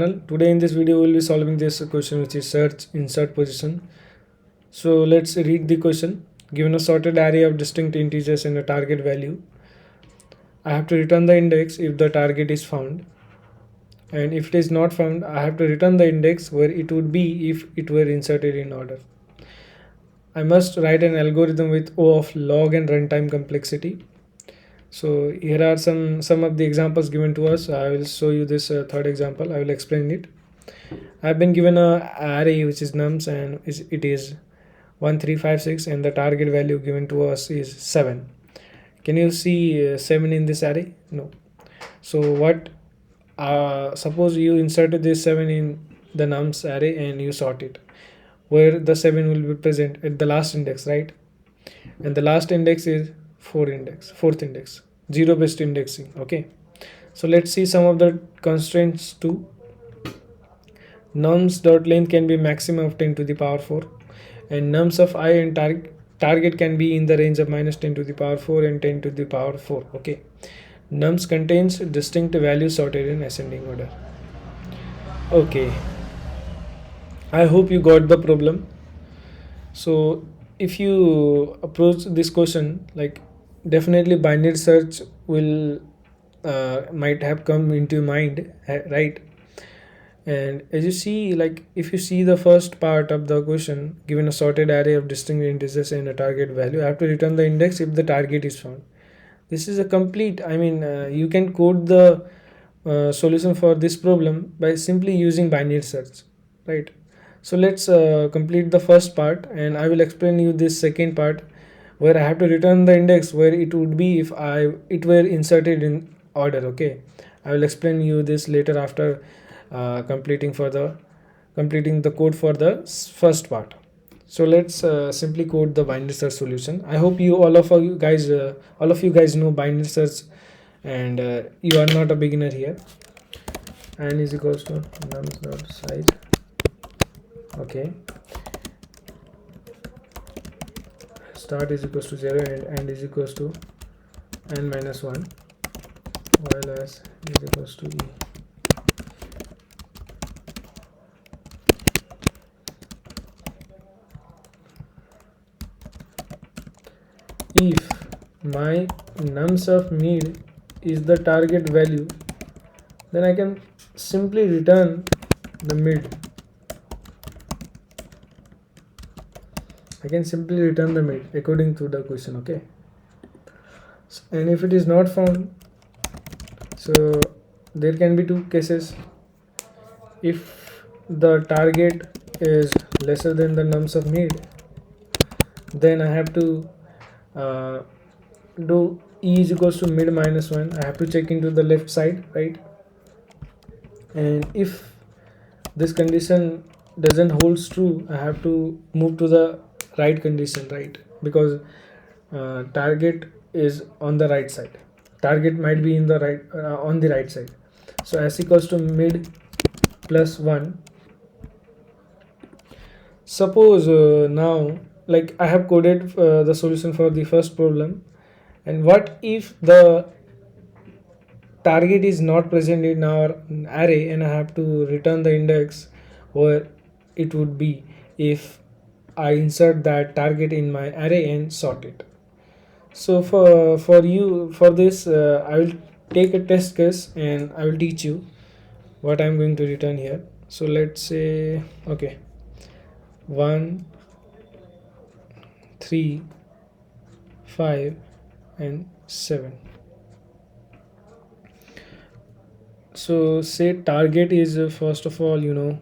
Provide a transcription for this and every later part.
Today in this video we'll be solving this question, which is search insert position. So let's read the question. Given a sorted array of distinct integers and a target value, I have to return the index if the target is found, and if it is not found, I have to return the index where it would be if it were inserted in order. I must write an algorithm with O of log and runtime complexity. So here are some of the examples given to us. I will show you this third example. I will explain it. I've been given a array which is nums, and it is 1 3 5 6, and the target value given to us is 7. Can you see 7 in this array? No. So what, suppose you inserted this 7 in the nums array and you sort it, where the 7 will be present at the last index, right? And the last index is fourth index, zero based indexing. Okay, so let's see some of the constraints too. Nums dot length can be maximum of 10 to the power 4, and nums of I and target can be in the range of minus 10 to the power 4 and 10 to the power 4. Okay, nums contains distinct values sorted in ascending order. Okay, I hope you got the problem. So if you approach this question, like, definitely binary search will might have come into your mind, right? And as you see, like, if you see the first part of the question, given a sorted array of distinct integers and a target value, I have to return the index if the target is found. This is a complete, you can code the solution for this problem by simply using binary search, right? So let's complete the first part, and I will explain you this second part, where I have to return the index where it would be if it were inserted in order. Okay, I will explain you this later after completing the code for the first part. So let's simply code the binary search solution. I hope all of you guys know binary search, and you are not a beginner here. N is equals to nums dot size. Okay, start is equals to 0 and end is equals to n minus 1, while s is equals to e. If my nums of mid is the target value, then I can simply return the mid. According to the question. Okay, and if it is not found, so there can be two cases. If the target is lesser than the nums of mid, then I have to do e is equals to mid minus 1. I have to check into the left side, right? And if this condition doesn't holds true, I have to move to the right condition, right? Because target is on the right side. Target might be in the right on the right side. So s equals to mid plus 1. Suppose now, like, I have coded the solution for the first problem, and what if the target is not present in our array, and I have to return the index where it would be if I insert that target in my array and sort it. So for this, I will take a test case and I will teach you what I'm going to return here. So let's say, okay, 1 3 5 and 7. So say target is first of all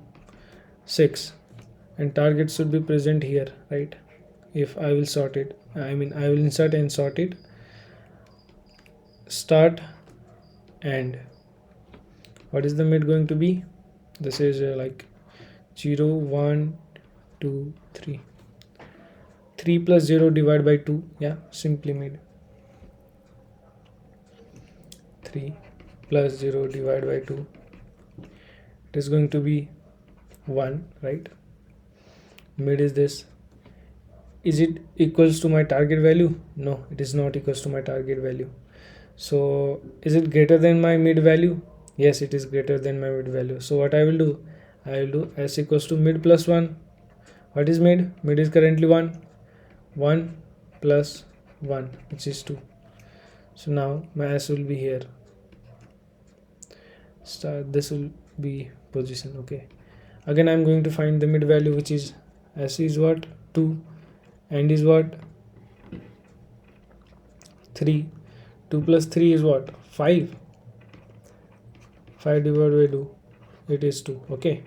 6, and target should be present here, right? If I will sort it, I will insert and sort it. Start and what is the mid going to be? This is like 0 1 2 3. 3 plus 0 divided by 2, yeah, simply mid. 3 plus 0 divided by 2, it is going to be 1, right? Mid is this. Is it equals to my target value? No, it is not equals to my target value. So is it greater than my mid value? Yes, it is greater than my mid value. So what I will do, I will do s equals to mid plus 1. What is mid? Mid is currently 1. 1 plus 1, which is 2. So now my s will be here. This will be position. Okay, again I'm going to find the mid value, which is s is what? 2, and is what? 3. 2 plus 3 is what? 5. 5 divided by 2, it is 2. Okay,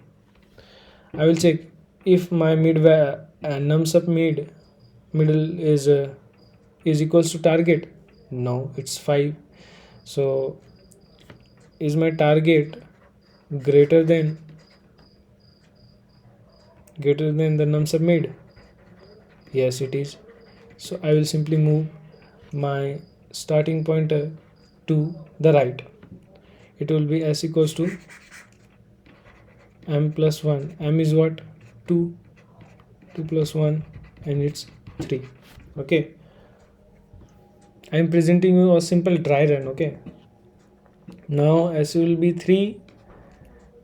I will check if my nums of middle is equals to target. No, it's 5. So is my target greater than the nums of mid? Yes, it is. So I will simply move my starting pointer to the right. It will be s equals to m plus 1. M is what? 2. 2 plus 1, and it's 3. Okay, I am presenting you a simple dry run. Okay, now s will be 3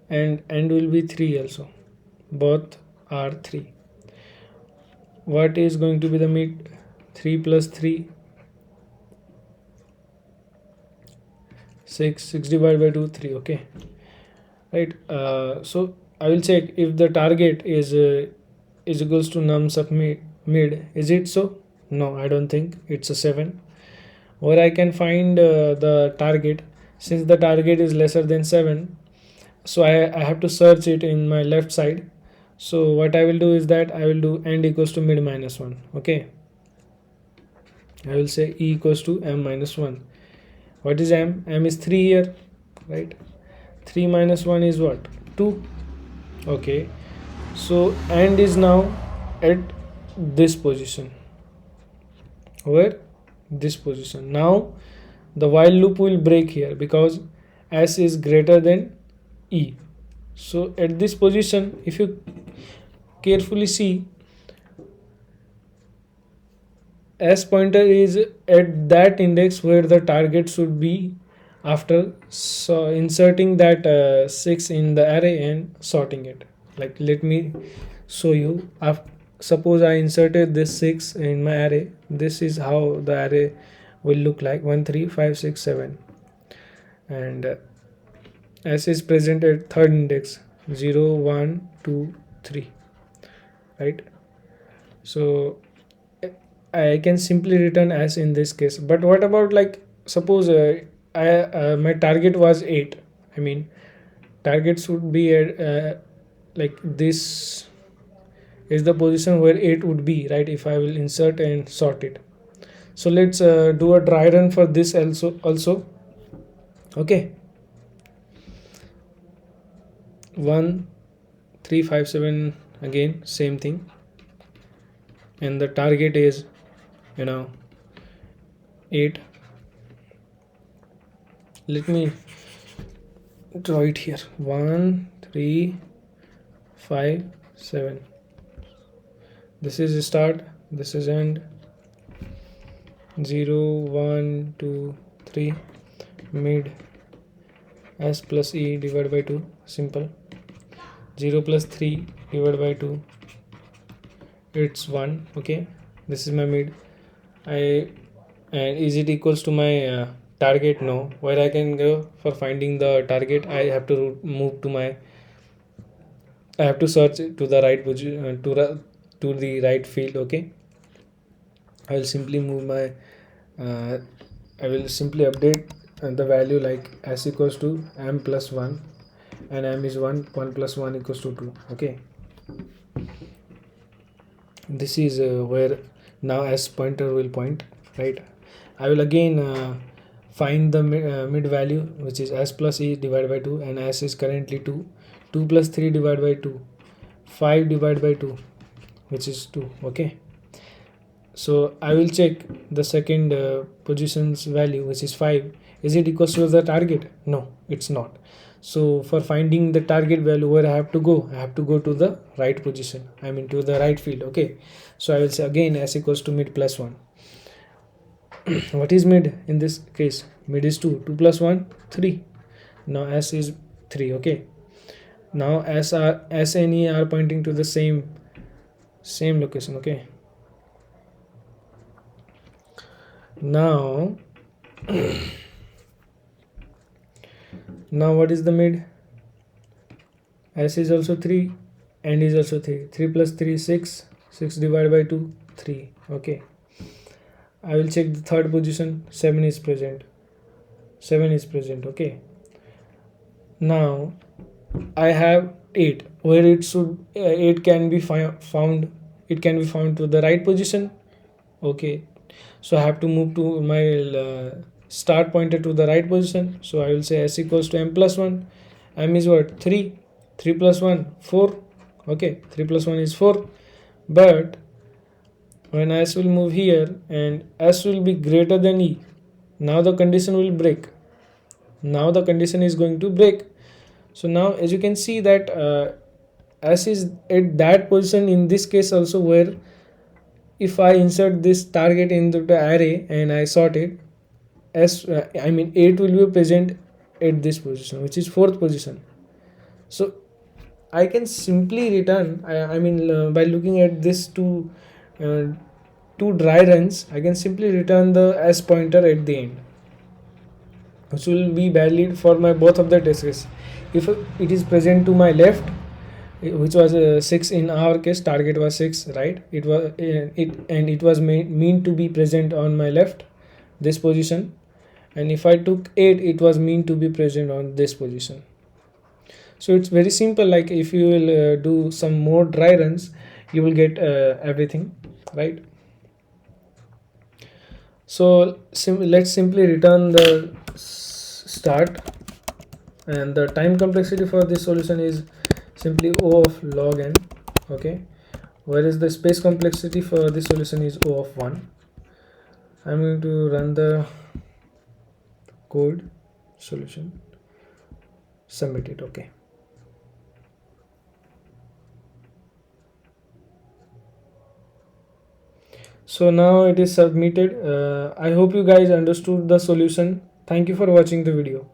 and end will be 3 also. Both are 3. What is going to be the mid? 3 plus 3, 6. 6 divided by 2, 3. Okay, right. So I will check if the target is equals to nums of mid. Is it so? No, I don't think. It's a 7. Where I can find the target, since the target is lesser than 7, so I have to search it in my left side. So what I will do is that I will do end equals to mid minus 1. Okay, I will say e equals to m minus 1. What is m? M is 3 here, right? 3 minus 1 is what? 2. Okay, so end is now at this position. Where? This position. Now the while loop will break here because s is greater than e. So at this position, if you carefully see, s pointer is at that index where the target should be after inserting that 6 in the array and sorting it. Like, let me show you. Suppose I inserted this 6 in my array. This is how the array will look like: 1 3 5 6 7, and s is present at third index, 0 1 2 3, right? So I can simply return s in this case. But what about, like, suppose my target was 8. I mean, target should be at like this is the position where 8 would be, right, if I will insert and sort it. So let's do a dry run for this also. Okay, 1 3 5 7, again same thing, and the target is 8. Let me draw it here: 1 3 5 7. This is start, this is end. 0 1 2 3, mid, s plus e divided by 2, simple. 0 plus 3 divided by 2, it's 1. Okay, this is my mid. And is it equals to my target? No. Where I can go for finding the target? I have to move to my, I have to search to the right position, to the right field. Okay, I will simply move my I will simply update the value like s equals to m plus 1, and m is 1. 1 plus 1 equals to 2. Okay, this is where now s pointer will point, right? I will again find the mid value, which is s plus e divided by 2, and s is currently 2. 2 plus 3 divided by 2, 5 divided by 2, which is 2. Okay, so I will check the second position's value, which is 5. Is it equals to the target? No, it's not. So for finding the target value, where I have to go? I have to go to the right position, I mean to the right field. Okay, so I will say again s equals to mid plus 1. What is mid in this case? Mid is 2. 2 plus 1, 3. Now S is 3. Okay, now S and E are pointing to the same location. Okay, now now what is the mid? S is also 3 and is also 3. 3 plus 3 6. 6 divided by 2 3. Okay, I will check the third position. 7 is present. 7 is present. Okay, now I have 8 where it should 8 can be found. It can be found to the right position. Okay, so I have to move to my start pointer to the right position. So I will say S equals to M plus 1. M is what? 3. 3 plus 1 4. Okay, 3 plus 1 is 4. But when S will move here and S will be greater than E, now the condition will break. Now the condition is going to break. So now as you can see that S is at that position in this case also, where if I insert this target into the array and I sort it, I mean 8 will be present at this position, which is fourth position. So I can simply return, by looking at this two dry runs, I can simply return the S pointer at the end, which will be valid for my both of the test cases. If it is present to my left, which was 6 in our case, target was 6, right? It was it was mean to be present on my left, this position, and if I took 8, it was mean to be present on this position. So it's very simple. Like if you will do some more dry runs, you will get everything, right? So let's simply return the start, and the time complexity for this solution is simply O of log n. Okay, whereas the space complexity for this solution is O of 1. I'm going to run the code, solution, submit it. Okay, so now it is submitted. I hope you guys understood the solution. Thank you for watching the video.